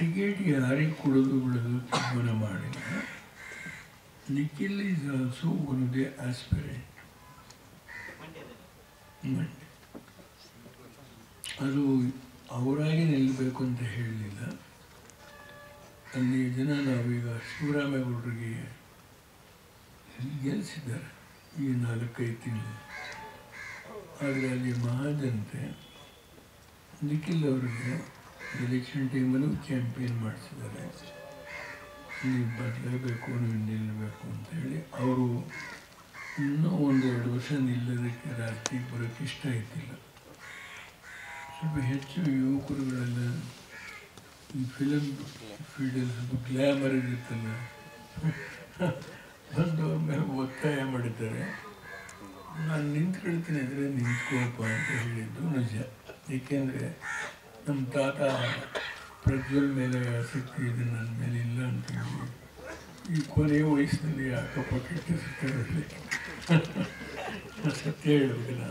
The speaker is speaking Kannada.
ಟಿಕೆಟ್ ಯಾರಿಗೆ ಕೊಡೋದು ಬಿಡೋದು ತೀರ್ಮಾನ ಮಾಡಿಲ್ಲ. Nikhil is also one of the aspirant Mandya. ಅದು ಅವರಾಗಿ ನಿಲ್ಲಬೇಕು ಅಂತ ಹೇಳಲಿಲ್ಲ. ಅಲ್ಲಿ ಜನ ನಾವೀಗ ಶಿವರಾಮೇಗೌಡರಿಗೆ ಗೆಲ್ಲಿಸಿದ್ದಾರೆ ಈ 4-5 ತಿಂಗಳು. ಆದರೆ ಅಲ್ಲಿ ಮಹಾಜನತೆ ನಿಖಿಲ್ ಅವರಿಗೆ ಎಲೆಕ್ಷನ್ ಟೈಮಲ್ಲೂ ಕ್ಯಾಂಪೇನ್ ಮಾಡಿಸಿದ್ದಾರೆ. ನೀವು ಬದಲೇಬೇಕು, ನೀವು ನಿಲ್ಲಬೇಕು ಅಂತೇಳಿ. ಅವರು ಇನ್ನೂ 1-2 ವರ್ಷ ನಿಲ್ಲೋದಕ್ಕೆ ರಾಜಕೀಯಕ್ಕೆ ಬರೋಕ್ಕೆ ಇಷ್ಟ ಇದ್ದಿಲ್ಲ. ಸ್ವಲ್ಪ ಹೆಚ್ಚು ಯುವಕರುಗಳೆಲ್ಲ ಈ ಫಿಲಮ್ ಫೀಲ್ಡಲ್ಲಿ ಸ್ವಲ್ಪ ಗ್ಲ್ಯಾಮರ್ ಇರುತ್ತಲ್ಲ, ಬಂದವ್ರ ಮೇಲೆ ಒತ್ತಾಯ ಮಾಡಿದ್ದಾರೆ. ನಾನು ನಿಂತ್ಕೊಳ್ತೀನಿ ಅಂದರೆ ನಿಂತ್ಕೋಪ್ಪ ಅಂತ ಹೇಳಿದ್ದು ನಿಜ. ಏಕೆಂದರೆ ನಮ್ಮ ತಾತ ಪ್ರಜ್ವಲ್ ಮೇಲೆ ಆಸಕ್ತಿ ಇದೆ, ನನ್ನ ಮೇಲೆ ಇಲ್ಲ ಅಂತೇಳಿ ಈ ಕೊನೆಯ ವಯಸ್ಸಿನಲ್ಲಿ ಅಕ್ಕಪಕ್ಕ ಸತ್ಯ ಹೇಳಬೇಕಲ್ಲ.